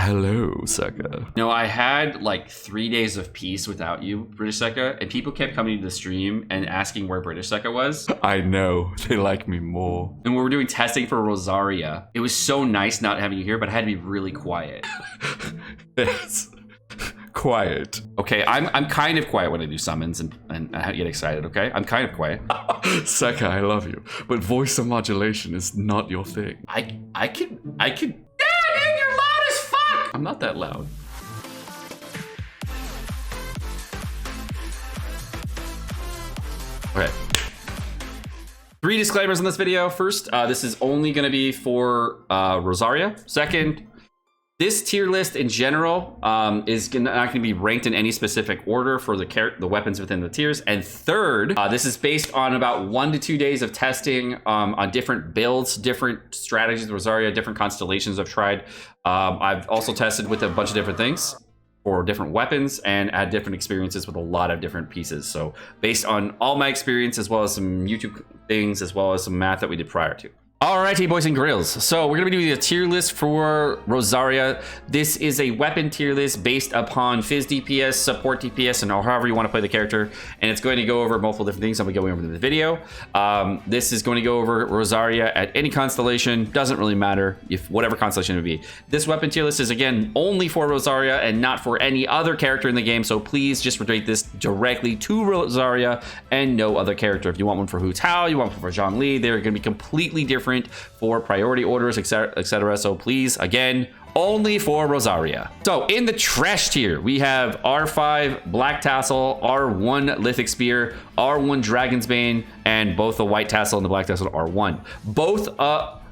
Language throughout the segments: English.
Hello, Seka. No, I had like 3 days of peace without you, British Seka, and people kept coming to the stream and asking where British Seka was. I know, they like me more. And we were doing testing for Rosaria. It was so nice not having you here, but I had to be really quiet. Yes. Quiet. Okay, I'm kind of quiet when I do summons and I get excited, okay? I'm kind of quiet. Seka, I love you, but voice modulation is not your thing. I could. Dad, you're loud as fuck! I'm not that loud. Okay. 3 disclaimers in this video. First, this is only going to be for Rosaria. Second, this tier list in general is not going to be ranked in any specific order for the weapons within the tiers. And third, this is based on about 1 to 2 days of testing on different builds, different strategies with Rosaria, different constellations I've tried. I've also tested with a bunch of different things for different weapons and had different experiences with a lot of different pieces. So based on all my experience, as well as some YouTube things, as well as some math that we did prior to. Alrighty, boys and girls. So we're gonna be doing a tier list for Rosaria. This is a weapon tier list based upon Fizz DPS, support DPS, and however you want to play the character. And it's going to go over multiple different things. I'll be going over in the video. This is going to go over Rosaria at any constellation. Doesn't really matter if whatever constellation it would be. This weapon tier list is again only for Rosaria and not for any other character in the game. So please just rate this directly to Rosaria and no other character. If you want one for Hu Tao, you want one for Zhongli, they're going to be completely different for priority orders, etc. So please, again, only for Rosaria. So in the trash tier, we have R5 Black Tassel, R1 Lithic Spear, R1 Dragon's Bane, and both the White Tassel and the Black Tassel are R1.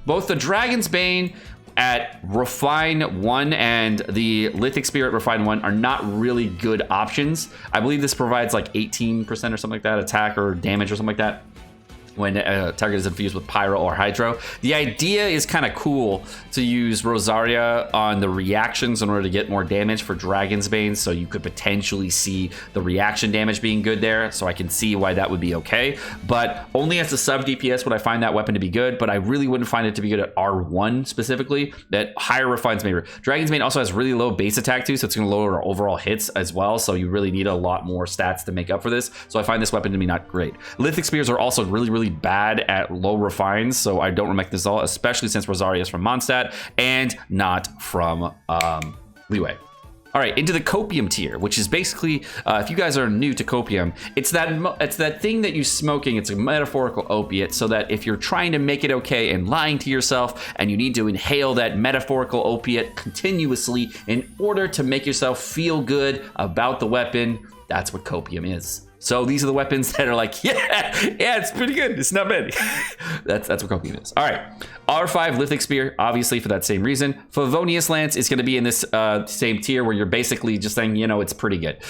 Both the Dragon's Bane at Refine 1 and the Lithic Spear at Refine 1 are not really good options. I believe this provides like 18% or something like that, attack or damage or something like that, when a target is infused with Pyro or Hydro. The idea is kind of cool to use Rosaria on the reactions in order to get more damage for Dragon's Bane, so you could potentially see the reaction damage being good there, so I can see why that would be okay. But only as a sub DPS would I find that weapon to be good, but I really wouldn't find it to be good at R1 specifically. That higher refines maybe. Dragon's Bane also has really low base attack too, so it's going to lower our overall hits as well, so you really need a lot more stats to make up for this. So I find this weapon to be not great. Lithic Spears are also really bad at low refines, so I don't recommend this at all, especially since Rosaria is from Mondstadt and not from Leeway. All right, into the copium tier, which is basically, if you guys are new to copium, it's that thing that you're smoking. It's a metaphorical opiate, so that if you're trying to make it okay and lying to yourself, and you need to inhale that metaphorical opiate continuously in order to make yourself feel good about the weapon, that's what copium is. So these are the weapons that are like, yeah, it's pretty good. It's not bad. that's what copium is. All right, R5 Lithic Spear, obviously for that same reason. Favonius Lance is going to be in this same tier where you're basically just saying, you know, it's pretty good.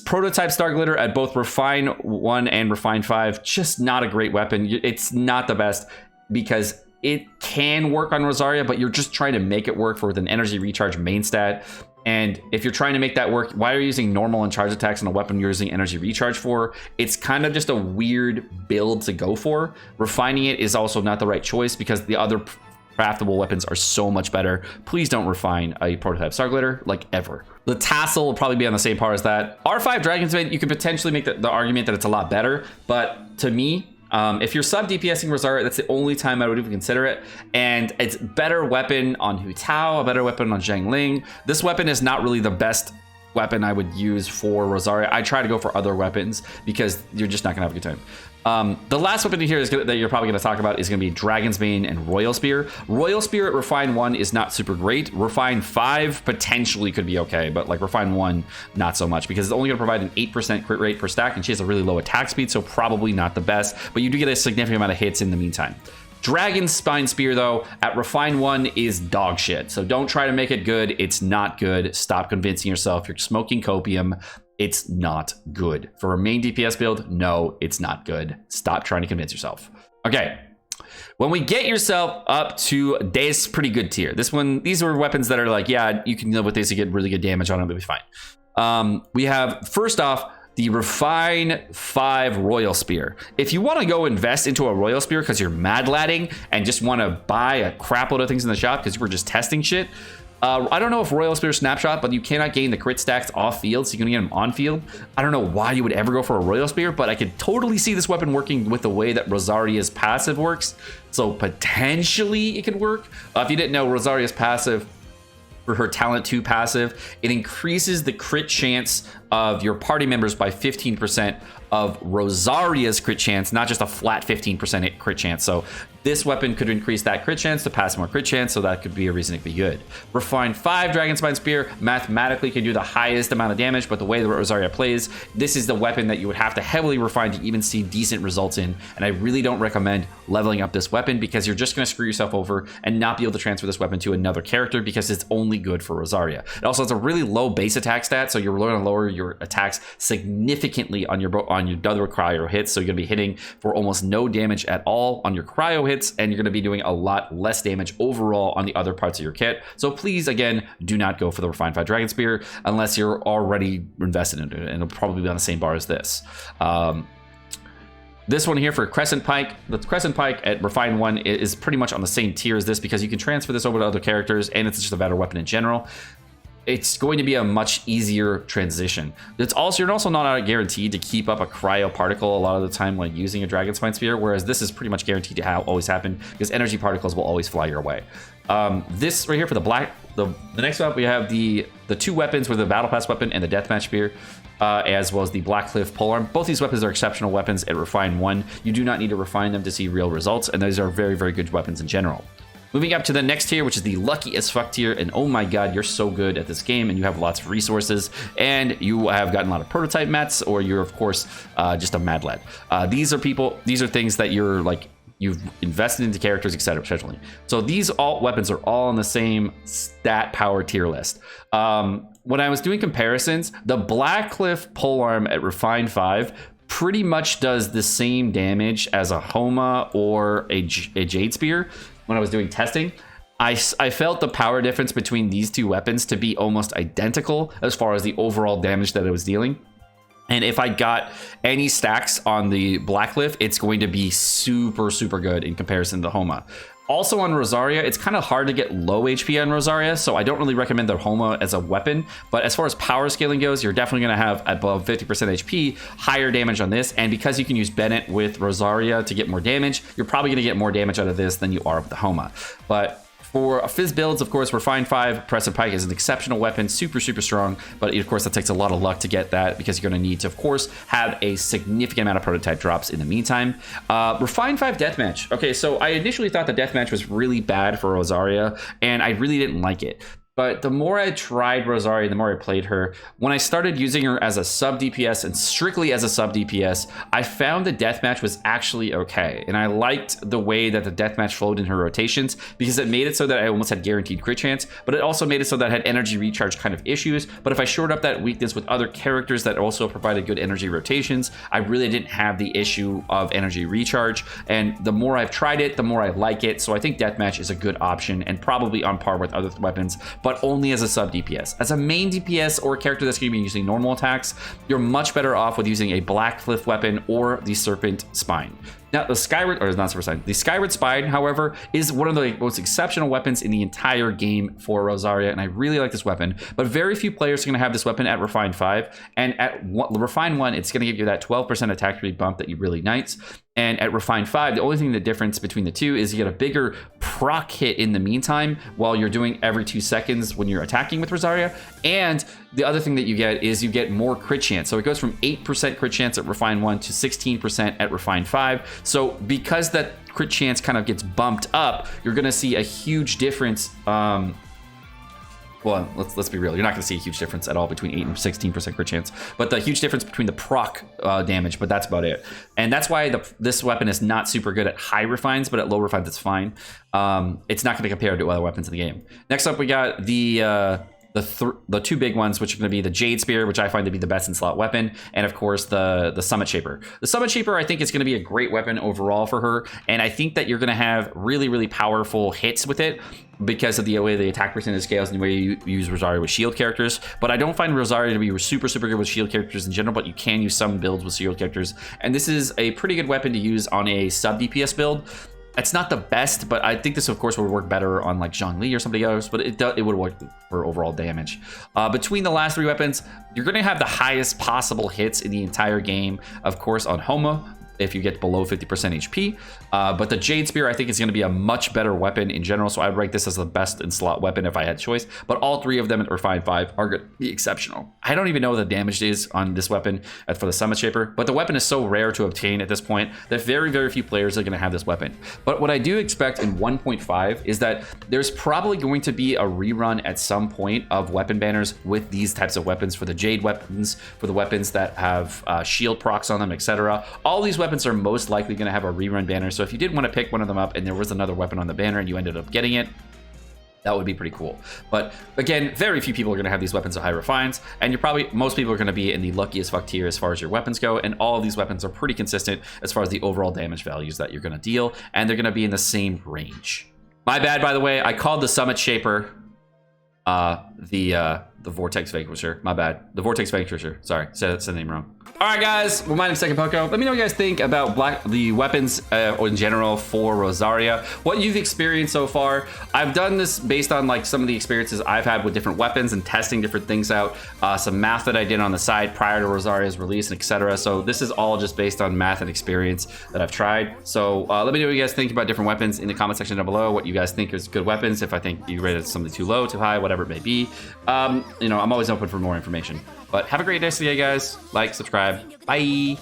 Prototype Star Glitter at both Refine 1 and Refine 5, just not a great weapon. It's not the best because it can work on Rosaria, but you're just trying to make it work for an energy recharge main stat. And if you're trying to make that work, why are you using normal and charge attacks on a weapon you're using energy recharge for? It's kind of just a weird build to go for. Refining it is also not the right choice because the other craftable weapons are so much better. Please don't refine a prototype Star Glitter, like ever. The Tassel will probably be on the same par as that. R5 Dragon's Bane, you could potentially make the argument that it's a lot better, but to me, if you're sub DPSing Rosaria, that's the only time I would even consider it. And it's better weapon on Hu Tao, a better weapon on Zhang Ling. This weapon is not really the best weapon I would use for Rosaria. I try to go for other weapons because you're just not gonna have a good time. The last weapon here that you're probably going to talk about is going to be Dragon's Bane and Royal Spear. Royal Spear at Refine 1 is not super great. Refine 5 potentially could be okay, but like Refine 1, not so much because it's only going to provide an 8% crit rate per stack, and she has a really low attack speed, so probably not the best, but you do get a significant amount of hits in the meantime. Dragon Spine Spear, though, at Refine 1 is dog shit, so don't try to make it good. It's not good. Stop convincing yourself you're smoking copium. It's not good. For a main DPS build, no, it's not good. Stop trying to convince yourself. Okay, when we get yourself up to this pretty good tier, these are weapons that are like, yeah, you can live with this, you get really good damage on them, it'll be fine. We have, first off, the Refine 5 Royal Spear. If you want to go invest into a Royal Spear because you're mad ladding and just want to buy a crap load of things in the shop because you were just testing shit, I don't know if Royal Spear Snapshot, but you cannot gain the crit stacks off field, so you're gonna get them on field. I don't know why you would ever go for a Royal Spear, but I could totally see this weapon working with the way that Rosaria's passive works. So potentially it could work. If you didn't know, Rosaria's passive, for her talent 2 passive, it increases the crit chance of your party members by 15% of Rosaria's crit chance, not just a flat 15% crit chance. So this weapon could increase that crit chance to pass more crit chance, so that could be a reason it could be good. Refine 5 Dragon Spine Spear mathematically can do the highest amount of damage, but the way that Rosaria plays, this is the weapon that you would have to heavily refine to even see decent results in, and I really don't recommend leveling up this weapon because you're just going to screw yourself over and not be able to transfer this weapon to another character because it's only good for Rosaria. It also has a really low base attack stat, so you're going to lower your attacks significantly on your other cryo hits, so you're going to be hitting for almost no damage at all on your cryo hits, and you're going to be doing a lot less damage overall on the other parts of your kit. So please, again, do not go for the Refine 5 Dragon Spear unless you're already invested in it, and it'll probably be on the same bar as this. This one here for Crescent Pike, the Crescent Pike at Refine 1 is pretty much on the same tier as this because you can transfer this over to other characters, and it's just a better weapon in general. It's going to be a much easier transition. You're also not guaranteed to keep up a cryo particle a lot of the time when using a Dragon Spine Spear, whereas this is pretty much guaranteed to always happen because energy particles will always fly your way. This right here for the next up, we have the 2 weapons with the Battle Pass weapon and the Deathmatch Spear, as well as the Blackcliff Polearm. Both these weapons are exceptional weapons at Refine 1. You do not need to refine them to see real results, and those are very, very good weapons in general. Moving up to the next tier, which is the lucky as fuck tier, and oh my god, you're so good at this game, and you have lots of resources, and you have gotten a lot of prototype mats, or you're of course just a mad lad. These are things that you've invested into characters, etc. Scheduling. So these alt weapons are all on the same stat power tier list. When I was doing comparisons, the Blackcliff Polearm at Refine 5 pretty much does the same damage as a Homa or a Jade Spear. When I was doing testing, I felt the power difference between these 2 weapons to be almost identical as far as the overall damage that it was dealing. And if I got any stacks on the Blackcliff, it's going to be super, super good in comparison to Homa. Also on Rosaria, it's kind of hard to get low HP on Rosaria, so I don't really recommend the Homa as a weapon. But as far as power scaling goes, you're definitely going to have above 50% HP, higher damage on this. And because you can use Bennett with Rosaria to get more damage, you're probably going to get more damage out of this than you are with the Homa. But for Fizz builds, of course, Refine 5 Crescent Pike is an exceptional weapon, super, super strong, but of course that takes a lot of luck to get that because you're going to need to, of course, have a significant amount of prototype drops in the meantime. Refine 5 Deathmatch. Okay, so I initially thought the Deathmatch was really bad for Rosaria, and I really didn't like it. But the more I tried Rosaria, the more I played her, when I started using her as a sub DPS and strictly as a sub DPS, I found the Deathmatch was actually okay. And I liked the way that the Deathmatch flowed in her rotations because it made it so that I almost had guaranteed crit chance, but it also made it so that I had energy recharge kind of issues. But if I shored up that weakness with other characters that also provided good energy rotations, I really didn't have the issue of energy recharge. And the more I've tried it, the more I like it. So I think Deathmatch is a good option and probably on par with other weapons, but only as a sub DPS. As a main DPS or a character that's going to be using normal attacks, you're much better off with using a Blackcliff weapon or the Serpent Spine. Now, the Skyward Spine, however, is one of the most exceptional weapons in the entire game for Rosaria, and I really like this weapon, but very few players are going to have this weapon at Refine 5, and at Refine 1, it's going to give you that 12% attack speed bump that you really nice, and at Refine 5, the only thing the difference between the two is you get a bigger proc hit in the meantime while you're doing every 2 seconds when you're attacking with Rosaria, and the other thing that you get is you get more crit chance. So it goes from 8% crit chance at Refine 1 to 16% at Refine 5. So because that crit chance kind of gets bumped up, you're going to see a huge difference. Well, let's be real. You're not going to see a huge difference at all between 8 and 16% crit chance, but the huge difference between the proc damage, but that's about it. And that's why this weapon is not super good at high refines, but at low refines, it's fine. It's not going to compare to other weapons in the game. Next up, we got the 2 big ones, which are going to be the Jade Spear, which I find to be the best in slot weapon, and of course the Summit Shaper. The Summit Shaper, I think, is going to be a great weapon overall for her, and I think that you're going to have really, really powerful hits with it because of the way the attack percentage scales and the way you use Rosaria with shield characters. But I don't find Rosaria to be super, super good with shield characters in general, but you can use some builds with shield characters, and this is a pretty good weapon to use on a sub DPS build. It's not the best, but I think this, of course, would work better on like Zhongli or somebody else, but it would work for overall damage. Between the last 3 weapons, you're going to have the highest possible hits in the entire game, of course, on Homa, if you get below 50% HP. But the Jade Spear, I think, is going to be a much better weapon in general, so I'd rank this as the best in slot weapon if I had choice. But all 3 of them at Refined 5 are going to be exceptional. I don't even know what the damage is on this weapon for the Summit Shaper, but the weapon is so rare to obtain at this point that very, very few players are going to have this weapon. But what I do expect in 1.5 is that there's probably going to be a rerun at some point of weapon banners with these types of weapons, for the Jade weapons, for the weapons that have shield procs on them, etc. All these weapons are most likely going to have a rerun banner, so if you did want to pick one of them up and there was another weapon on the banner and you ended up getting it, that would be pretty cool. But again, very few people are going to have these weapons at high refines, and most people are going to be in the lucky as fuck tier as far as your weapons go, and all of these weapons are pretty consistent as far as the overall damage values that you're going to deal, and they're going to be in the same range. My bad, by the way, I called the Summit Shaper the Vortex Vanquisher. My bad. The Vortex Vanquisher. Sorry, said the name wrong. All right, guys. Well, my name's Sekapoko. Let me know what you guys think about the weapons in general for Rosaria. What you've experienced so far. I've done this based on like some of the experiences I've had with different weapons and testing different things out. Some math that I did on the side prior to Rosaria's release, and etc. So this is all just based on math and experience that I've tried. So let me know what you guys think about different weapons in the comment section down below. What you guys think is good weapons. If I think you rated something too low, too high, whatever it may be. You know, I'm always open for more information. But have a great day today, guys. Like, subscribe. Bye.